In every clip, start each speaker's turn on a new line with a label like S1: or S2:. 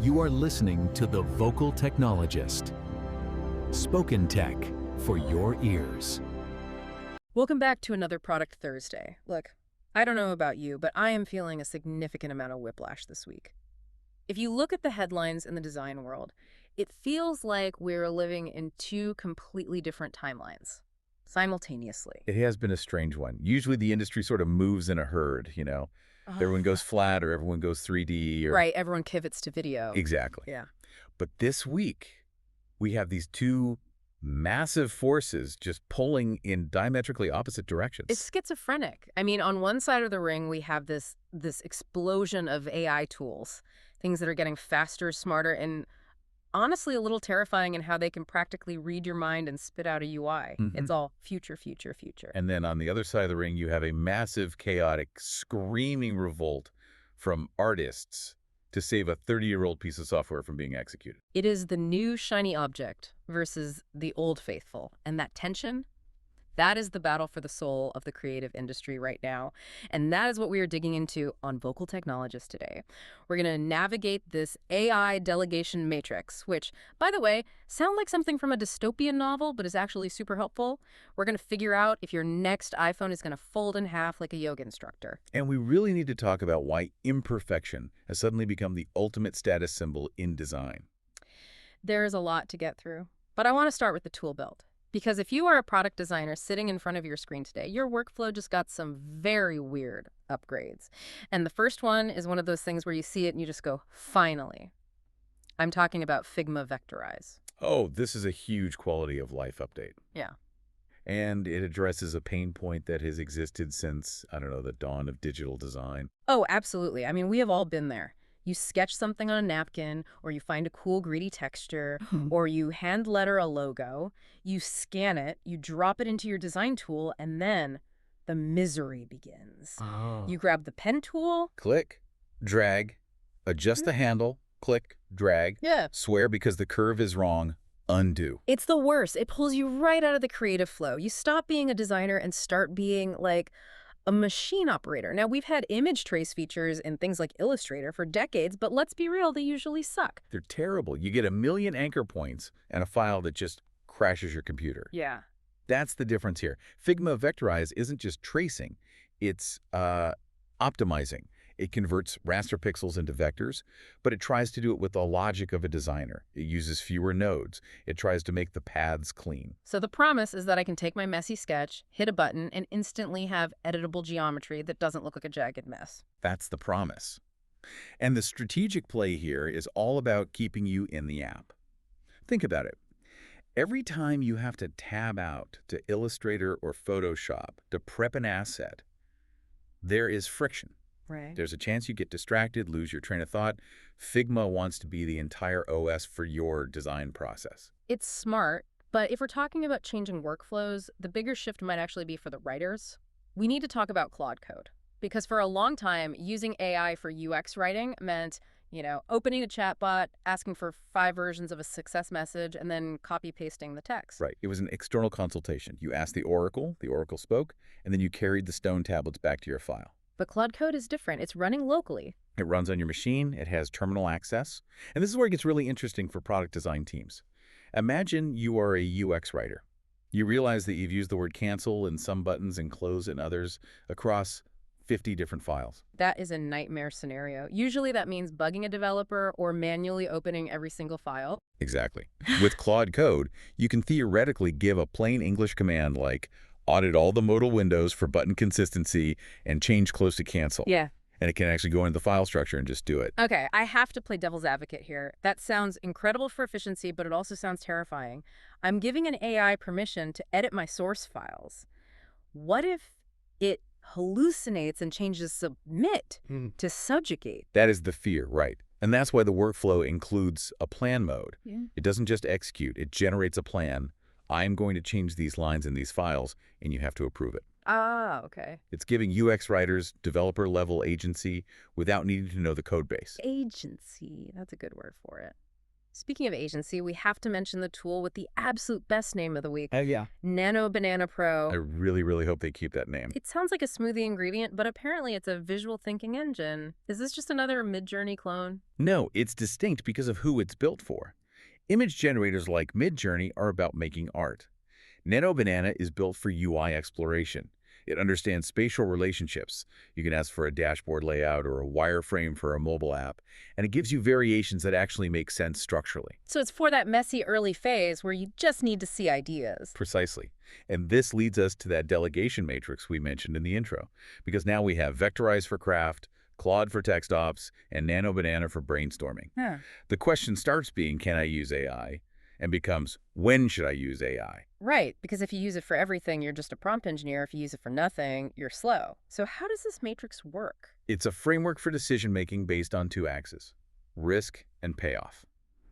S1: You are listening to the Vocal Technologist. Spoken tech for your ears.
S2: Welcome back to another Product Thursday. Look, I don't know about you, but I am feeling a significant amount of whiplash this week. If you look at the headlines in the design world, it feels like we're living in two completely different timelines simultaneously.
S3: It has been a strange one. Usually the industry sort of moves in a herd, Everyone goes flat or everyone goes 3D. Or...
S2: Right, everyone pivots to video.
S3: Exactly.
S2: Yeah.
S3: But this week, we have these two massive forces just pulling in diametrically opposite directions.
S2: It's schizophrenic. I mean, on one side of the ring, we have this explosion of AI tools, things that are getting faster, smarter, and honestly a little terrifying in how they can practically read your mind and spit out a UI. It's all future, future, future.
S3: And then on the other side of the ring, you have a massive, chaotic, screaming revolt from artists to save a 30-year-old piece of software from being executed.
S2: It is the new shiny object versus the old faithful. And that tension, that is the battle for the soul of the creative industry right now. And that is what we are digging into on Vocal Technologist today. We're going to navigate this AI delegation matrix, which, by the way, sound like something from a dystopian novel, but is actually super helpful. We're going to figure out if your next iPhone is going to fold in half like a yoga instructor.
S3: And we really need to talk about why imperfection has suddenly become the ultimate status symbol in design.
S2: There's a lot to get through, but I want to start with the tool belt. Because if you are a product designer sitting in front of your screen today, your workflow just got some very weird upgrades. And the first one is one of those things where you see it and you just go, finally. I'm talking about Figma Vectorize.
S3: Oh, this is a huge quality of life update.
S2: Yeah.
S3: And it addresses a pain point that has existed since, I don't know, the dawn of digital design.
S2: Oh, absolutely. I mean, we have all been there. You sketch something on a napkin, or you find a cool, greedy texture, or you hand letter a logo, you scan it, you drop it into your design tool, and then the misery begins.
S3: Oh.
S2: You grab the pen tool.
S3: Click, drag, adjust the handle, click, drag, swear because the curve is wrong, undo.
S2: It's the worst. It pulls you right out of the creative flow. You stop being a designer and start being like a machine operator. Now, we've had image trace features in things like Illustrator for decades, but let's be real, they usually suck.
S3: They're terrible. You get a million anchor points and a file that just crashes your computer.
S2: Yeah.
S3: That's the difference here. Figma Vectorize isn't just tracing, it's optimizing. It converts raster pixels into vectors, but it tries to do it with the logic of a designer. It uses fewer nodes. It tries to make the paths clean.
S2: So the promise is that I can take my messy sketch, hit a button, and instantly have editable geometry that doesn't look like a jagged mess.
S3: That's the promise. And the strategic play here is all about keeping you in the app. Think about it. Every time you have to tab out to Illustrator or Photoshop to prep an asset, there is friction.
S2: Right.
S3: There's a chance you get distracted, lose your train of thought. Figma wants to be the entire OS for your design process.
S2: It's smart, but if we're talking about changing workflows, the bigger shift might actually be for the writers. We need to talk about Claude Code, because for a long time, using AI for UX writing meant, opening a chatbot, asking for 5 versions of a success message, and then copy-pasting the text.
S3: Right. It was an external consultation. You asked the Oracle spoke, and then you carried the stone tablets back to your file.
S2: But Claude Code is different. It's running locally.
S3: It runs on your machine. It has terminal access. And this is where it gets really interesting for product design teams. Imagine you are a UX writer. You realize that you've used the word cancel in some buttons and close in others across 50 different files.
S2: That is a nightmare scenario. Usually that means bugging a developer or manually opening every single file.
S3: Exactly. With Claude Code, you can theoretically give a plain English command like audit all the modal windows for button consistency and change close to cancel.
S2: Yeah.
S3: And it can actually go into the file structure and just do it.
S2: Okay, I have to play devil's advocate here. That sounds incredible for efficiency, but it also sounds terrifying. I'm giving an AI permission to edit my source files. What if it hallucinates and changes submit to subjugate?
S3: That is the fear, right? And that's why the workflow includes a plan mode.
S2: Yeah.
S3: It doesn't just execute, it generates a plan. I'm going to change these lines in these files, and you have to approve it.
S2: Ah, okay.
S3: It's giving UX writers developer-level agency without needing to know the code base.
S2: Agency, that's a good word for it. Speaking of agency, we have to mention the tool with the absolute best name of the week,
S4: Oh, yeah.
S2: Nano Banana Pro.
S3: I really, really hope they keep that name.
S2: It sounds like a smoothie ingredient, but apparently it's a visual thinking engine. Is this just another Midjourney clone?
S3: No, it's distinct because of who it's built for. Image generators like Midjourney are about making art. Nano Banana is built for UI exploration. It understands spatial relationships. You can ask for a dashboard layout or a wireframe for a mobile app, and it gives you variations that actually make sense structurally.
S2: So it's for that messy early phase where you just need to see ideas.
S3: Precisely. And this leads us to that delegation matrix we mentioned in the intro, because now we have Vectorize for craft, Claude for text ops, and Nano Banana for brainstorming.
S2: Huh.
S3: The question starts being, can I use AI? And becomes, when should I use AI?
S2: Right, because if you use it for everything, you're just a prompt engineer. If you use it for nothing, you're slow. So how does this matrix work?
S3: It's a framework for decision-making based on two axes, risk and payoff.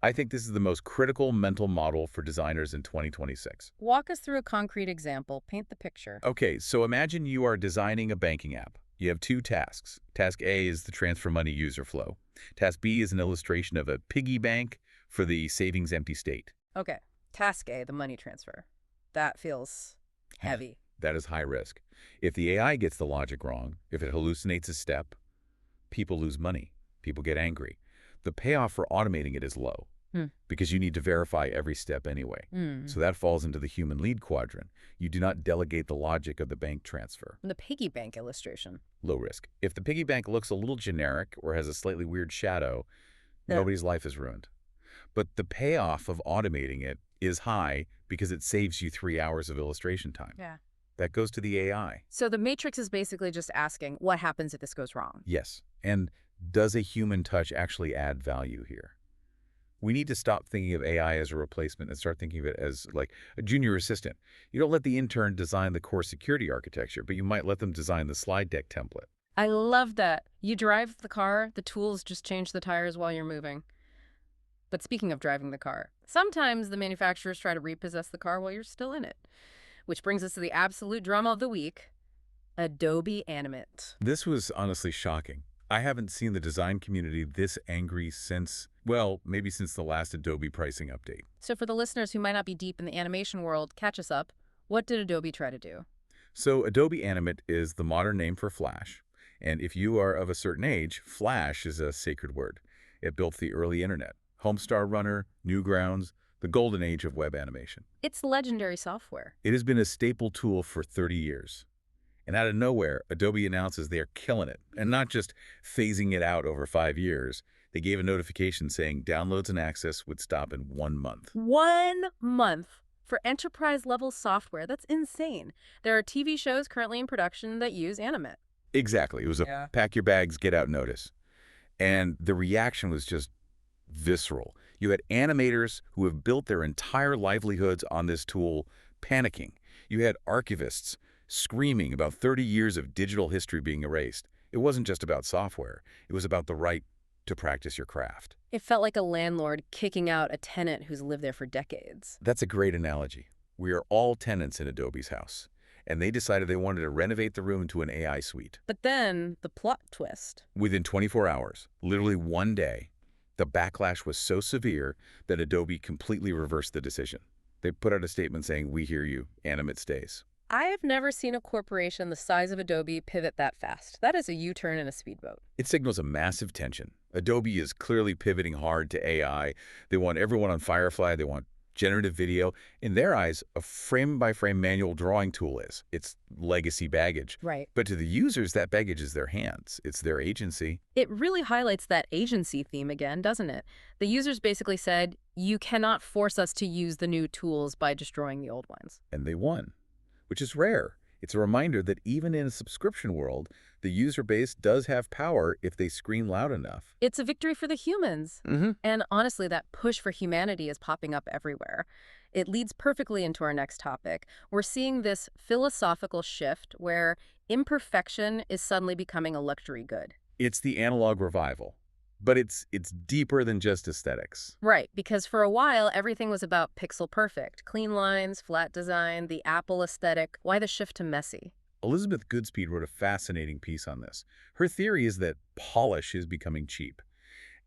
S3: I think this is the most critical mental model for designers in 2026.
S2: Walk us through a concrete example. Paint the picture.
S3: Okay, so imagine you are designing a banking app. You have two tasks. Task A is the transfer money user flow. Task B is an illustration of a piggy bank for the savings empty state.
S2: Okay, task A, the money transfer. That feels heavy.
S3: That is high risk. If the AI gets the logic wrong, if it hallucinates a step, people lose money. People get angry. The payoff for automating it is low because you need to verify every step anyway. So that falls into the human lead quadrant. You do not delegate the logic of the bank transfer.
S2: The piggy bank illustration.
S3: Low risk. If the piggy bank looks a little generic or has a slightly weird shadow, nobody's life is ruined. But the payoff of automating it is high because it saves you 3 hours of illustration time.
S2: Yeah.
S3: That goes to the AI.
S2: So the matrix is basically just asking, what happens if this goes wrong?
S3: Yes. And does a human touch actually add value here? We need to stop thinking of AI as a replacement and start thinking of it as like a junior assistant. You don't let the intern design the core security architecture, but you might let them design the slide deck template.
S2: I love that. You drive the car, the tools just change the tires while you're moving. But speaking of driving the car, sometimes the manufacturers try to repossess the car while you're still in it. Which brings us to the absolute drama of the week, Adobe Animate.
S3: This was honestly shocking. I haven't seen the design community this angry since, well, maybe since the last Adobe pricing update.
S2: So for the listeners who might not be deep in the animation world, catch us up. What did Adobe try to do?
S3: So Adobe Animate is the modern name for Flash. And if you are of a certain age, Flash is a sacred word. It built the early internet. Homestar Runner, Newgrounds, the golden age of web animation.
S2: It's legendary software.
S3: It has been a staple tool for 30 years. And out of nowhere, Adobe announces they are killing it, and not just phasing it out over 5 years. They gave a notification saying downloads and access would stop in 1 month.
S2: 1 month for enterprise-level software. That's insane. There are TV shows currently in production that use Animate.
S3: Exactly. It was a pack your bags, get out notice. And the reaction was just visceral. You had animators who have built their entire livelihoods on this tool panicking. You had archivists screaming about 30 years of digital history being erased. It wasn't just about software. It was about the right to practice your craft.
S2: It felt like a landlord kicking out a tenant who's lived there for decades.
S3: That's a great analogy. We are all tenants in Adobe's house, and they decided they wanted to renovate the room into an AI suite.
S2: But then the plot twist.
S3: Within 24 hours, literally one day, the backlash was so severe that Adobe completely reversed the decision. They put out a statement saying, "We hear you, Animate stays."
S2: I have never seen a corporation the size of Adobe pivot that fast. That is a U-turn in a speedboat.
S3: It signals a massive tension. Adobe is clearly pivoting hard to AI. They want everyone on Firefly. They want generative video. In their eyes, a frame-by-frame manual drawing tool is. It's legacy baggage.
S2: Right.
S3: But to the users, that baggage is their hands. It's their agency.
S2: It really highlights that agency theme again, doesn't it? The users basically said, you cannot force us to use the new tools by destroying the old ones.
S3: And they won, which is rare. It's a reminder that even in a subscription world, the user base does have power if they scream loud enough.
S2: It's a victory for the humans. And honestly, that push for humanity is popping up everywhere. It leads perfectly into our next topic. We're seeing this philosophical shift where imperfection is suddenly becoming a luxury good.
S3: It's the analog revival, but it's deeper than just aesthetics.
S2: Right, because for a while, everything was about pixel perfect. Clean lines, flat design, the Apple aesthetic. Why the shift to messy?
S3: Elizabeth Goodspeed wrote a fascinating piece on this. Her theory is that polish is becoming cheap.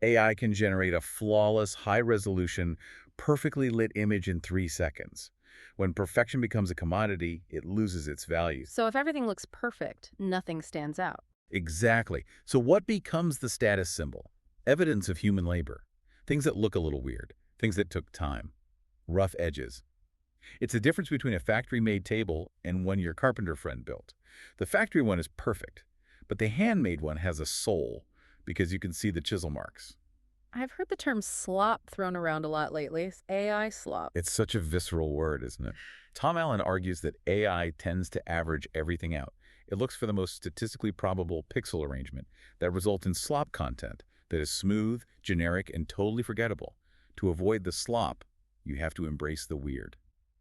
S3: AI can generate a flawless, high-resolution, perfectly lit image in 3 seconds. When perfection becomes a commodity, it loses its value.
S2: So if everything looks perfect, nothing stands out.
S3: Exactly. So what becomes the status symbol? Evidence of human labor. Things that look a little weird. Things that took time. Rough edges. It's the difference between a factory-made table and one your carpenter friend built. The factory one is perfect, but the handmade one has a soul because you can see the chisel marks.
S2: I've heard the term slop thrown around a lot lately. AI slop.
S3: It's such a visceral word, isn't it? Tom Allen argues that AI tends to average everything out. It looks for the most statistically probable pixel arrangement that results in slop content that is smooth, generic, and totally forgettable. To avoid the slop, you have to embrace the weird.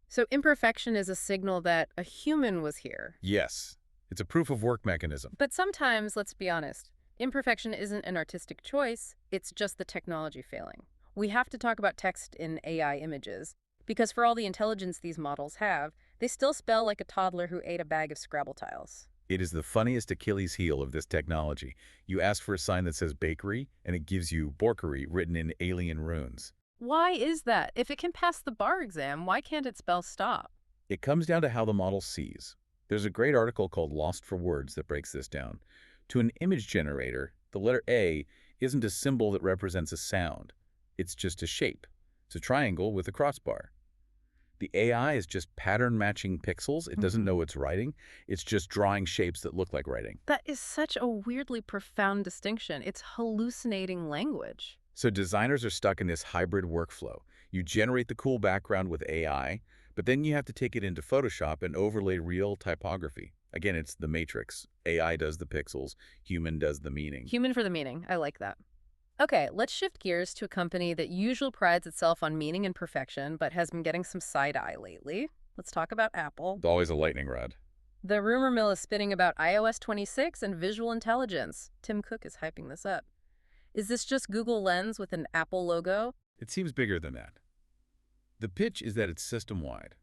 S2: So imperfection is a signal that a human was here.
S3: Yes, it's a proof of work mechanism.
S2: But sometimes, let's be honest, imperfection isn't an artistic choice, it's just the technology failing. We have to talk about text in AI images, because for all the intelligence these models have, they still spell like a toddler who ate a bag of Scrabble tiles.
S3: It is the funniest Achilles heel of this technology. You ask for a sign that says bakery, and it gives you borkery written in alien runes.
S2: Why is that? If it can pass the bar exam, why can't it spell stop?
S3: It comes down to how the model sees. There's a great article called Lost for Words that breaks this down. To an image generator, the letter A isn't a symbol that represents a sound. It's just a shape. It's a triangle with a crossbar. The AI is just pattern matching pixels. It doesn't know it's writing. It's just drawing shapes that look like writing.
S2: That is such a weirdly profound distinction. It's hallucinating language.
S3: So designers are stuck in this hybrid workflow. You generate the cool background with AI, but then you have to take it into Photoshop and overlay real typography. Again, it's the matrix. AI does the pixels, human does the meaning.
S2: Human for the meaning. I like that. Okay, let's shift gears to a company that usually prides itself on meaning and perfection, but has been getting some side-eye lately. Let's talk about Apple.
S3: It's always a lightning rod.
S2: The rumor mill is spinning about iOS 26 and visual intelligence. Tim Cook is hyping this up. Is this just Google Lens with an Apple logo?
S3: It seems bigger than that. The pitch is that it's system-wide.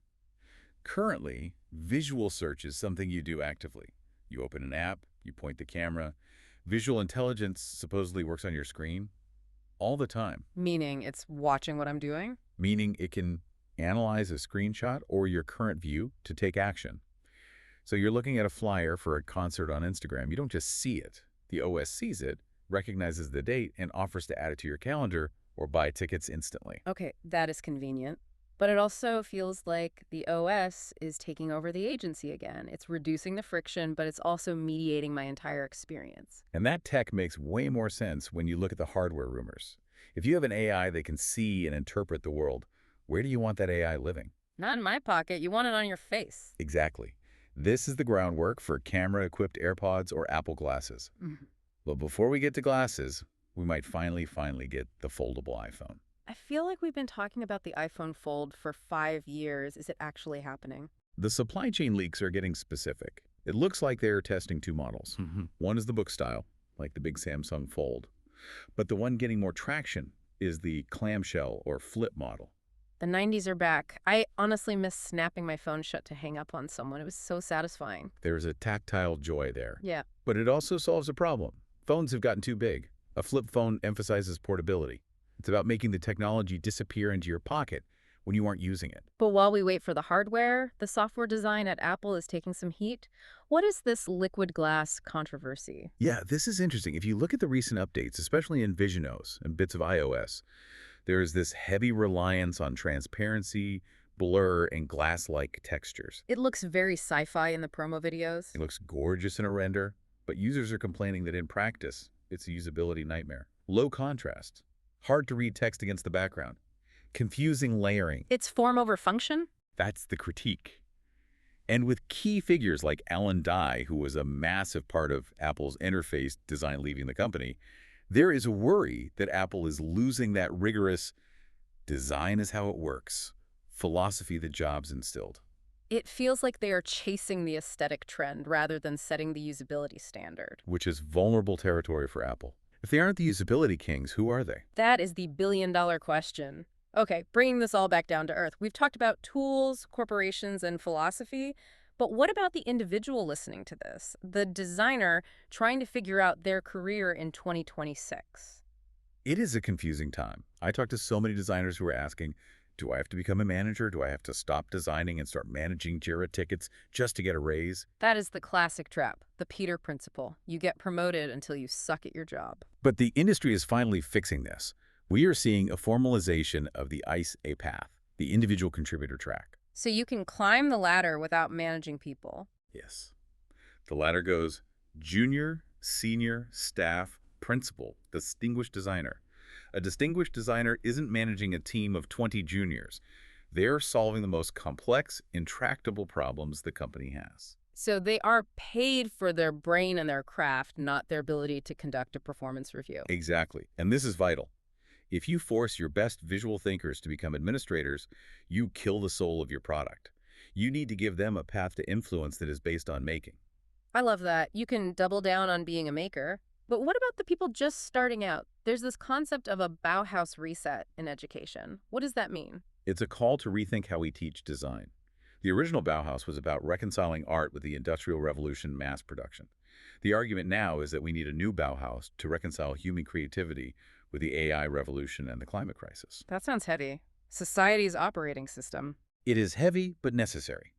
S3: Currently, visual search is something you do actively. You open an app, you point the camera. Visual intelligence supposedly works on your screen all the time.
S2: Meaning it's watching what I'm doing?
S3: Meaning it can analyze a screenshot or your current view to take action. So you're looking at a flyer for a concert on Instagram. You don't just see it. The OS sees it, recognizes the date, and offers to add it to your calendar or buy tickets instantly.
S2: Okay, that is convenient. But it also feels like the OS is taking over the agency again. It's reducing the friction, but it's also mediating my entire experience.
S3: And that tech makes way more sense when you look at the hardware rumors. If you have an AI that can see and interpret the world, where do you want that AI living?
S2: Not in my pocket. You want it on your face.
S3: Exactly. This is the groundwork for camera-equipped AirPods or Apple glasses. But before we get to glasses, we might finally get the foldable iPhone.
S2: I feel like we've been talking about the iPhone Fold for 5 years. Is it actually happening?
S3: The supply chain leaks are getting specific. It looks like they're testing 2 models. One is the book style, like the big Samsung Fold. But the one getting more traction is the clamshell or flip model.
S2: The 90s are back. I honestly miss snapping my phone shut to hang up on someone. It was so satisfying.
S3: There's a tactile joy there.
S2: Yeah.
S3: But it also solves a problem. Phones have gotten too big. A flip phone emphasizes portability. It's about making the technology disappear into your pocket when you aren't using it.
S2: But while we wait for the hardware, the software design at Apple is taking some heat. What is this liquid glass controversy?
S3: Yeah, this is interesting. If you look at the recent updates, especially in VisionOS and bits of iOS, there is this heavy reliance on transparency, blur, and glass-like textures.
S2: It looks very sci-fi in the promo videos.
S3: It looks gorgeous in a render, but users are complaining that in practice, it's a usability nightmare. Low contrast. Hard to read text against the background. Confusing layering.
S2: It's form over function?
S3: That's the critique. And with key figures like Alan Dye, who was a massive part of Apple's interface design leaving the company, there is a worry that Apple is losing that rigorous design is how it works philosophy that Jobs instilled.
S2: It feels like they are chasing the aesthetic trend rather than setting the usability standard.
S3: Which is vulnerable territory for Apple. If they aren't the usability kings, who are they?
S2: That is the billion-dollar question. Okay, bringing this all back down to earth. We've talked about tools, corporations, and philosophy, but what about the individual listening to this? The designer trying to figure out their career in 2026?
S3: It is a confusing time. I talk to so many designers who are asking, do I have to become a manager? Do I have to stop designing and start managing Jira tickets just to get a raise?
S2: That is the classic trap, the Peter principle. You get promoted until you suck at your job.
S3: But the industry is finally fixing this. We are seeing a formalization of the ICE path, the individual contributor track.
S2: So you can climb the ladder without managing people.
S3: Yes. The ladder goes junior, senior, staff, principal, distinguished designer. A distinguished designer isn't managing a team of 20 juniors. They're solving the most complex, intractable problems the company has.
S2: So they are paid for their brain and their craft, not their ability to conduct a performance review.
S3: Exactly. And this is vital. If you force your best visual thinkers to become administrators, you kill the soul of your product. You need to give them a path to influence that is based on making.
S2: I love that. You can double down on being a maker. But what about the people just starting out? There's this concept of a Bauhaus reset in education. What does that mean?
S3: It's a call to rethink how we teach design. The original Bauhaus was about reconciling art with the Industrial Revolution mass production. The argument now is that we need a new Bauhaus to reconcile human creativity with the AI revolution and the climate crisis.
S2: That sounds heavy. Society's operating system.
S3: It is heavy but necessary.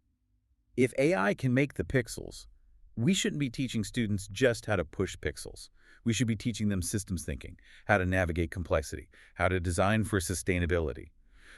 S3: If AI can make the pixels, we shouldn't be teaching students just how to push pixels. We should be teaching them systems thinking, how to navigate complexity, how to design for sustainability.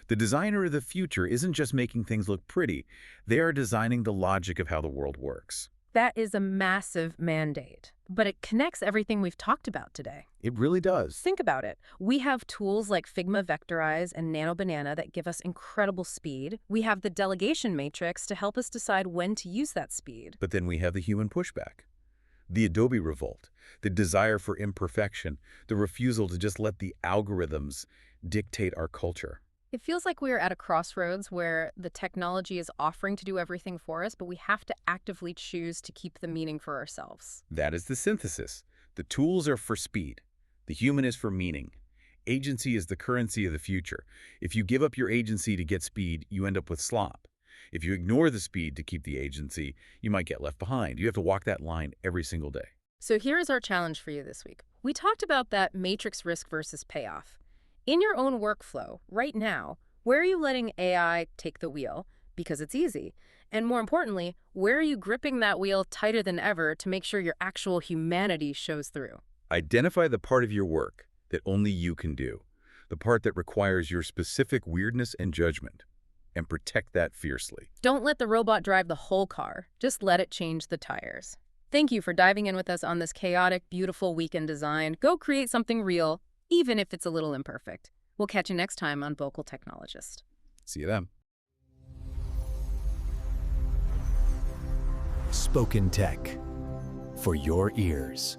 S3: The designer of the future isn't just making things look pretty. They are designing the logic of how the world works.
S2: That is a massive mandate, but it connects everything we've talked about today.
S3: It really does.
S2: Think about it. We have tools like Figma, Vectorize, and Nano Banana that give us incredible speed. We have the delegation matrix to help us decide when to use that speed.
S3: But then we have the human pushback. The Adobe revolt, the desire for imperfection, the refusal to just let the algorithms dictate our culture.
S2: It feels like we're at a crossroads where the technology is offering to do everything for us, but we have to actively choose to keep the meaning for ourselves.
S3: That is the synthesis. The tools are for speed. The human is for meaning. Agency is the currency of the future. If you give up your agency to get speed, you end up with slop. If you ignore the speed to keep the agency, you might get left behind. You have to walk that line every single day.
S2: So here is our challenge for you this week. We talked about that matrix risk versus payoff. In your own workflow, right now, where are you letting AI take the wheel because it's easy? And more importantly, where are you gripping that wheel tighter than ever to make sure your actual humanity shows through?
S3: Identify the part of your work that only you can do, the part that requires your specific weirdness and judgment, and protect that fiercely.
S2: Don't let the robot drive the whole car. Just let it change the tires. Thank you for diving in with us on this chaotic, beautiful week in design. Go create something real, even if it's a little imperfect. We'll catch you next time on Vocal Technologist.
S3: See you then.
S1: Spoken Tech for your ears.